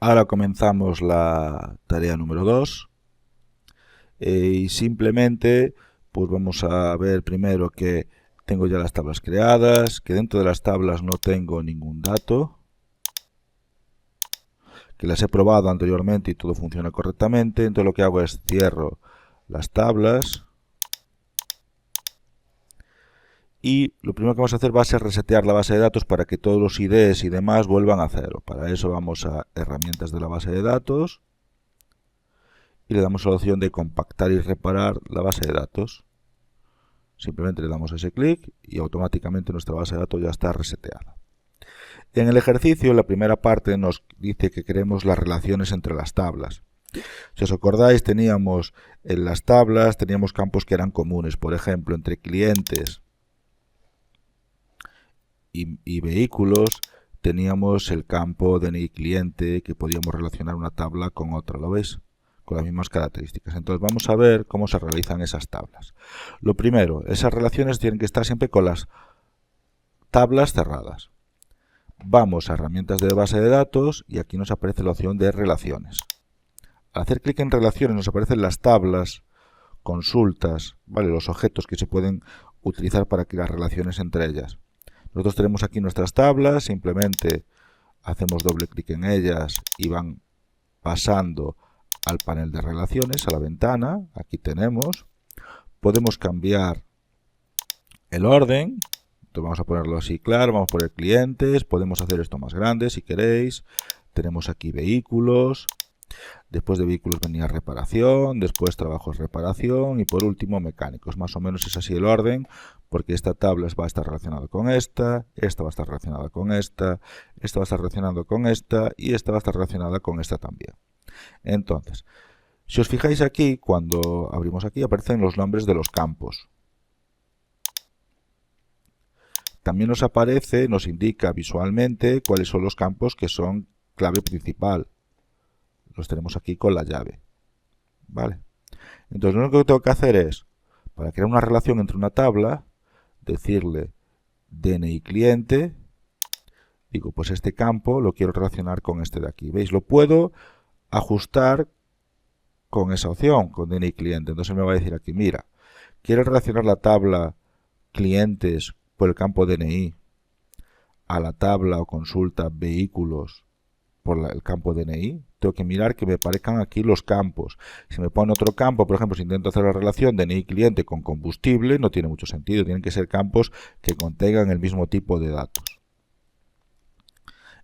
Ahora comenzamos la tarea número 2 y simplemente pues vamos a ver primero que tengo ya las tablas creadas, que dentro de las tablas no tengo ningún dato, que las he probado anteriormente y todo funciona correctamente. Entonces lo que hago es cierro las tablas y lo primero que vamos a hacer va a ser resetear la base de datos para que todos los IDs y demás vuelvan a cero. Para eso vamos a herramientas de la base de datos y le damos a la opción de compactar y reparar la base de datos. Simplemente le damos ese clic y automáticamente nuestra base de datos ya está reseteada. En el ejercicio, la primera parte nos dice que queremos las relaciones entre las tablas. Si os acordáis, teníamos en las tablas, teníamos campos que eran comunes, por ejemplo, entre clientes y vehículos, teníamos el campo DNI cliente que podíamos relacionar una tabla con otra, ¿lo veis? Con las mismas características. Entonces vamos a ver cómo se realizan esas tablas. Lo primero, esas relaciones tienen que estar siempre con las tablas cerradas. Vamos a herramientas de base de datos y aquí nos aparece la opción de relaciones. Al hacer clic en relaciones nos aparecen las tablas, consultas, ¿vale? Los objetos que se pueden utilizar para crear relaciones entre ellas. Nosotros tenemos aquí nuestras tablas, simplemente hacemos doble clic en ellas y van pasando al panel de relaciones, a la ventana. Aquí tenemos. Podemos cambiar el orden. Entonces vamos a ponerlo así claro, vamos a poner clientes, podemos hacer esto más grande si queréis. Tenemos aquí vehículos. Después de vehículos venía reparación, después trabajos de reparación y por último mecánicos. Más o menos es así el orden, porque esta tabla va a estar relacionada con esta va a estar relacionada con esta va a estar relacionada con esta y esta va a estar relacionada con esta también. Entonces, si os fijáis aquí, cuando abrimos aquí aparecen los nombres de los campos. También nos aparece, nos indica visualmente cuáles son los campos que son clave principal. Los tenemos aquí con la llave. ¿Vale? Entonces lo único que tengo que hacer es, para crear una relación entre una tabla, decirle DNI cliente, digo, pues este campo lo quiero relacionar con este de aquí. ¿Veis? Lo puedo ajustar con esa opción, con DNI cliente. Entonces me va a decir aquí, mira, quiero relacionar la tabla clientes por el campo DNI a la tabla o consulta vehículos por el campo DNI. Tengo que mirar que me aparezcan aquí los campos. Si me pone otro campo, por ejemplo, si intento hacer la relación DNI cliente con combustible, no tiene mucho sentido. Tienen que ser campos que contengan el mismo tipo de datos.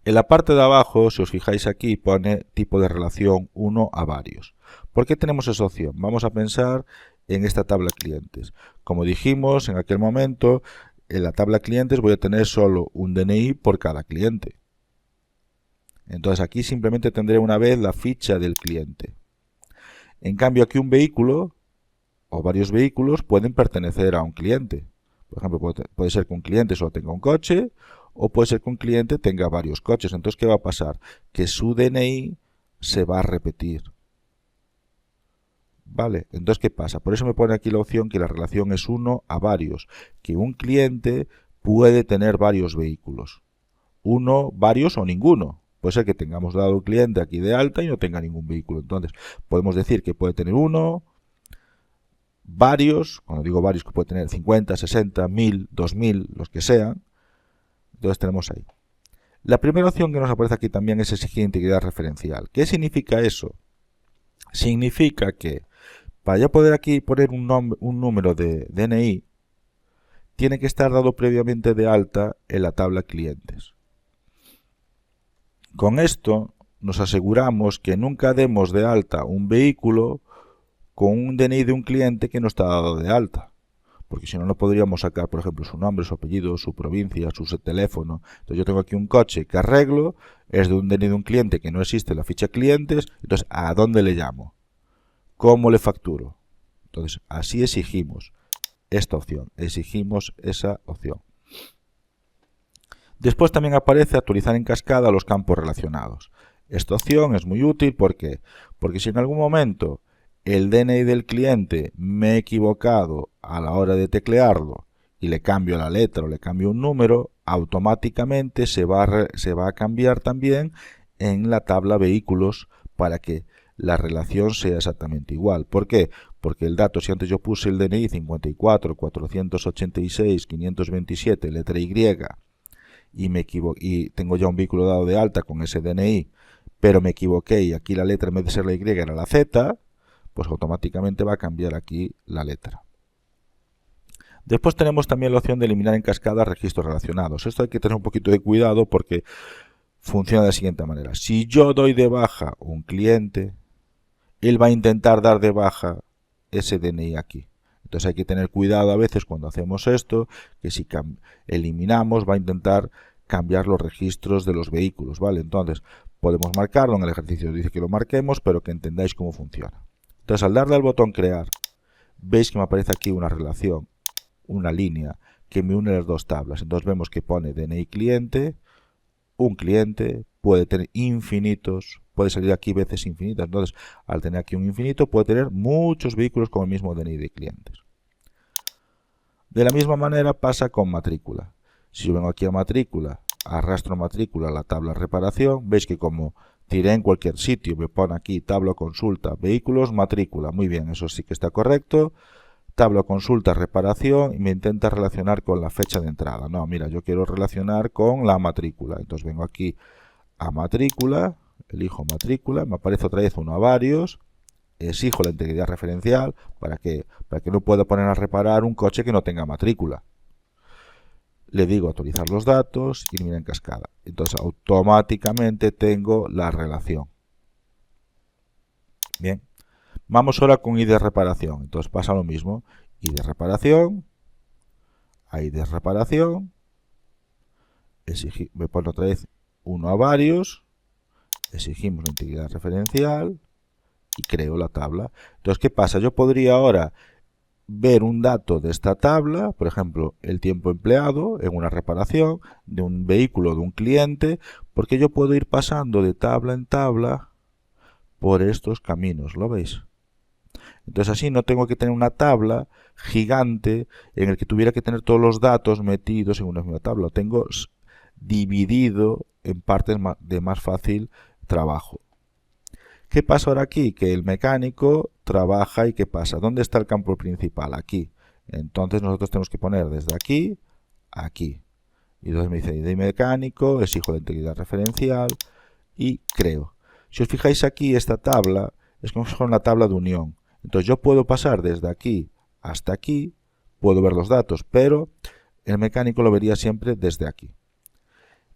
En la parte de abajo, si os fijáis aquí, pone tipo de relación 1 a varios. ¿Por qué tenemos esa opción? Vamos a pensar en esta tabla clientes. Como dijimos en aquel momento, en la tabla clientes voy a tener solo un DNI por cada cliente. Entonces aquí simplemente tendré una vez la ficha del cliente. En cambio aquí un vehículo o varios vehículos pueden pertenecer a un cliente. Por ejemplo, puede ser que un cliente solo tenga un coche o puede ser que un cliente tenga varios coches. Entonces, ¿qué va a pasar? Que su DNI se va a repetir. ¿Vale? Entonces, ¿qué pasa? Por eso me pone aquí la opción que la relación es 1 a varios. Que un cliente puede tener varios vehículos. Uno, varios o ninguno. Puede ser que tengamos dado un cliente aquí de alta y no tenga ningún vehículo. Entonces, podemos decir que puede tener uno, varios, cuando digo varios, que puede tener 50, 60, 1000, 2000, los que sean. Entonces tenemos ahí. La primera opción que nos aparece aquí también es exigir integridad referencial. ¿Qué significa eso? Significa que para ya poder aquí poner un número de DNI, tiene que estar dado previamente de alta en la tabla clientes. Con esto nos aseguramos que nunca demos de alta un vehículo con un DNI de un cliente que no está dado de alta. Porque si no, no podríamos sacar, por ejemplo, su nombre, su apellido, su provincia, su teléfono. Entonces yo tengo aquí un coche que arreglo, es de un DNI de un cliente que no existe en la ficha clientes. Entonces, ¿a dónde le llamo? ¿Cómo le facturo? Entonces, así exigimos esta opción. Exigimos esa opción. Después también aparece actualizar en cascada los campos relacionados. Esta opción es muy útil porque si en algún momento el DNI del cliente me he equivocado a la hora de teclearlo y le cambio la letra o le cambio un número, automáticamente se va a cambiar también en la tabla vehículos para que la relación sea exactamente igual. ¿Por qué? Porque el dato, si antes yo puse el DNI 54 486 527 letra Y y me equivoqué y tengo ya un vehículo dado de alta con ese DNI, pero me equivoqué y aquí la letra en vez de ser la Y era la Z, pues automáticamente va a cambiar aquí la letra. Después tenemos también la opción de eliminar en cascada registros relacionados. Esto hay que tener un poquito de cuidado porque funciona de la siguiente manera. Si yo doy de baja un cliente, él va a intentar dar de baja ese DNI aquí. Entonces hay que tener cuidado a veces cuando hacemos esto, que si eliminamos va a intentar cambiar los registros de los vehículos, ¿vale? Entonces podemos marcarlo, en el ejercicio dice que lo marquemos, pero que entendáis cómo funciona. Entonces al darle al botón crear, veis que me aparece aquí una relación, una línea que me une las dos tablas. Entonces vemos que pone DNI cliente, un cliente puede tener infinitos, puede salir aquí veces infinitas. Entonces, al tener aquí un infinito, puede tener muchos vehículos con el mismo DNI de clientes. De la misma manera pasa con matrícula. Si yo vengo aquí a matrícula, arrastro matrícula a la tabla reparación, veis que como tiré en cualquier sitio, me pone aquí tabla consulta, vehículos, matrícula. Muy bien, eso sí que está correcto. Tabla consulta, reparación, y me intenta relacionar con la fecha de entrada. No, mira, yo quiero relacionar con la matrícula. Entonces vengo aquí a matrícula, elijo matrícula, me aparece otra vez uno a varios, exijo la integridad referencial para que no pueda poner a reparar un coche que no tenga matrícula. Le digo actualizar los datos y mira en cascada. Entonces automáticamente tengo la relación. Bien. Vamos ahora con ID reparación. Entonces pasa lo mismo. ID reparación. A ID reparación. Me pone otra vez uno a varios. Exigimos la integridad referencial. Y creo la tabla. Entonces, ¿qué pasa? Yo podría ahora ver un dato de esta tabla, por ejemplo, el tiempo empleado en una reparación de un vehículo de un cliente, porque yo puedo ir pasando de tabla en tabla por estos caminos, ¿lo veis? Entonces así no tengo que tener una tabla gigante en el que tuviera que tener todos los datos metidos en una misma tabla. Lo tengo dividido en partes de más fácil trabajo. ¿Qué pasa ahora aquí? Que el mecánico trabaja y ¿qué pasa? ¿Dónde está el campo principal? Aquí. Entonces nosotros tenemos que poner desde aquí a aquí. Y entonces me dice ID mecánico, exijo la integridad referencial y creo. Si os fijáis aquí, esta tabla es como si fuera una tabla de unión. Entonces yo puedo pasar desde aquí hasta aquí, puedo ver los datos, pero el mecánico lo vería siempre desde aquí.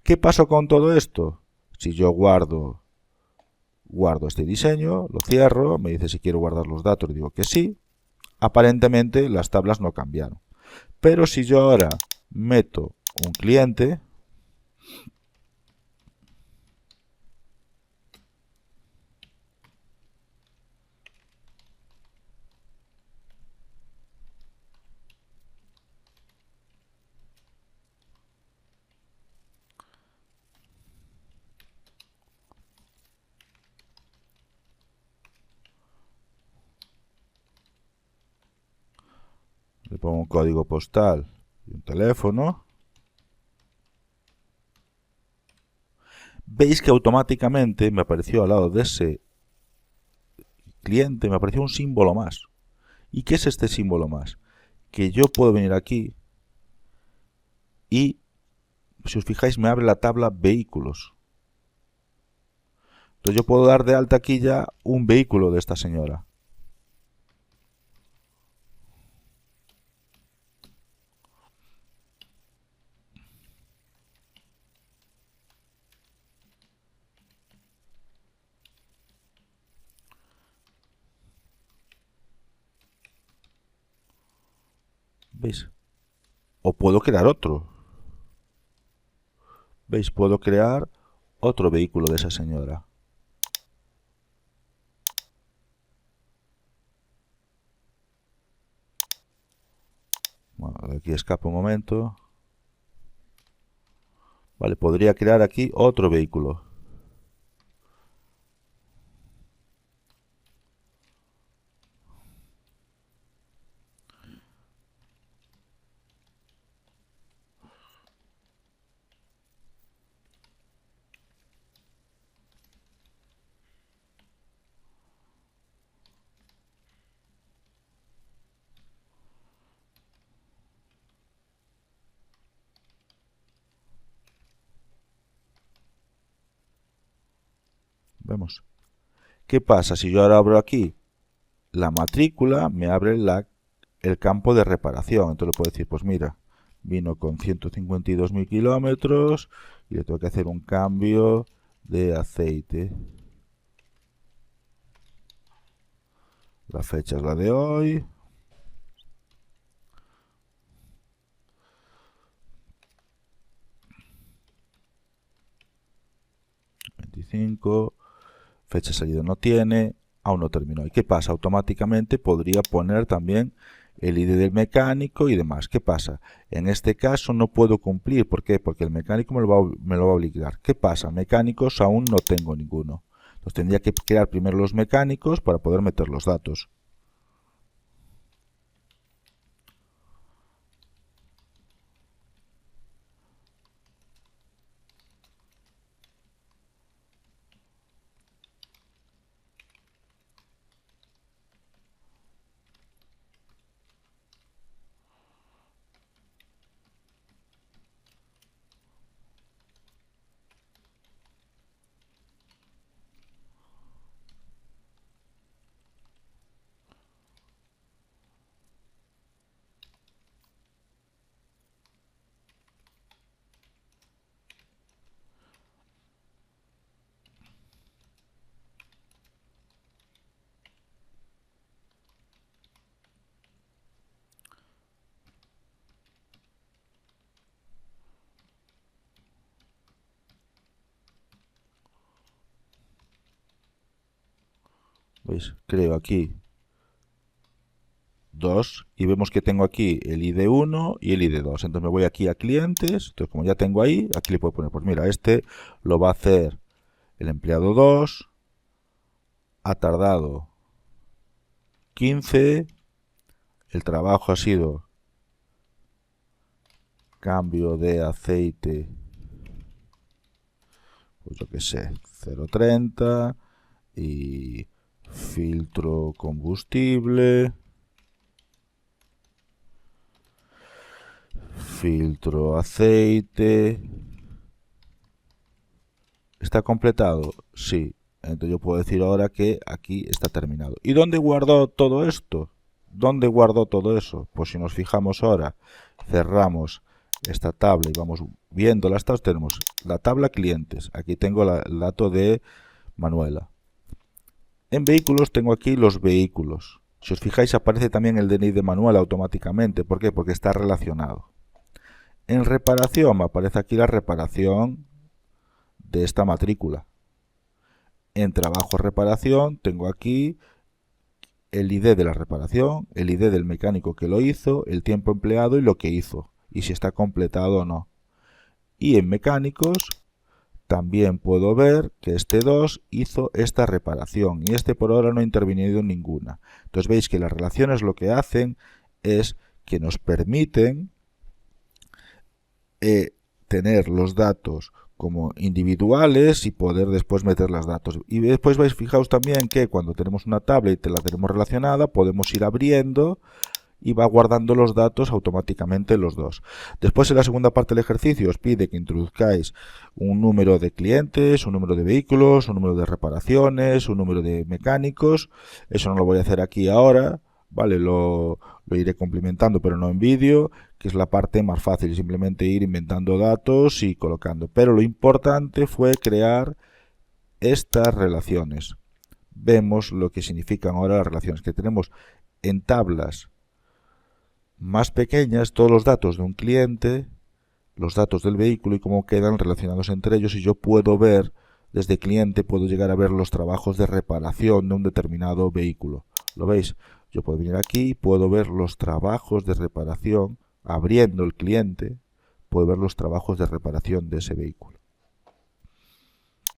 ¿Qué pasó con todo esto? Si yo guardo este diseño, lo cierro, me dice si quiero guardar los datos, le digo que sí. Aparentemente las tablas no cambiaron. Pero si yo ahora meto un cliente, le pongo un código postal y un teléfono, veis que automáticamente me apareció al lado de ese cliente, me apareció un símbolo más. ¿Y qué es este símbolo más? Que yo puedo venir aquí y, si os fijáis, me abre la tabla vehículos. Entonces yo puedo dar de alta aquí ya un vehículo de esta señora. ¿Veis? O puedo crear otro. ¿Veis? Puedo crear otro vehículo de esa señora. Bueno, aquí escapo un momento. Vale, podría crear aquí otro vehículo. ¿Vemos? ¿Qué pasa? Si yo ahora abro aquí la matrícula, me abre el campo de reparación. Entonces le puedo decir, pues mira, vino con 152.000 kilómetros y le tengo que hacer un cambio de aceite. La fecha es la de hoy. Fecha de salida no tiene, aún no terminó. ¿Y qué pasa? Automáticamente podría poner también el ID del mecánico y demás. ¿Qué pasa? En este caso no puedo cumplir. ¿Por qué? Porque el mecánico me lo va a obligar. ¿Qué pasa? Mecánicos aún no tengo ninguno. Entonces tendría que crear primero los mecánicos para poder meter los datos. ¿Veis? Creo aquí 2 y vemos que tengo aquí el ID1 y el ID2. Entonces me voy aquí a clientes. Entonces como ya tengo ahí, aquí le puedo poner, pues mira, este lo va a hacer el empleado 2. Ha tardado 15. El trabajo ha sido cambio de aceite, pues yo que sé, 0,30 y filtro combustible, filtro aceite. ¿Está completado? Sí. Entonces yo puedo decir ahora que aquí está terminado. ¿Y dónde guardó todo esto? ¿Dónde guardó todo eso? Pues si nos fijamos ahora, cerramos esta tabla y vamos viendo las tablas, tenemos la tabla clientes. Aquí tengo el dato de Manuela. En vehículos tengo aquí los vehículos. Si os fijáis aparece también el DNI de Manuela automáticamente. ¿Por qué? Porque está relacionado. En reparación me aparece aquí la reparación de esta matrícula. En trabajo reparación tengo aquí el ID de la reparación, el ID del mecánico que lo hizo, el tiempo empleado y lo que hizo, y si está completado o no. Y en mecánicos también puedo ver que este 2 hizo esta reparación y este por ahora no ha intervenido en ninguna. Entonces veis que las relaciones lo que hacen es que nos permiten tener los datos como individuales y poder después meter los datos. Y después fijaos también que cuando tenemos una tabla y la tenemos relacionada, podemos ir abriendo y va guardando los datos automáticamente los dos. Después en la segunda parte del ejercicio os pide que introduzcáis un número de clientes, un número de vehículos, un número de reparaciones, un número de mecánicos. Eso no lo voy a hacer aquí ahora, ¿vale? Lo iré complementando, pero no en vídeo, que es la parte más fácil, simplemente ir inventando datos y colocando. Pero lo importante fue crear estas relaciones. Vemos lo que significan ahora las relaciones, que tenemos en tablas más pequeñas todos los datos de un cliente, los datos del vehículo y cómo quedan relacionados entre ellos, y yo puedo ver, desde cliente puedo llegar a ver los trabajos de reparación de un determinado vehículo. ¿Lo veis? Yo puedo venir aquí y puedo ver los trabajos de reparación, abriendo el cliente, puedo ver los trabajos de reparación de ese vehículo.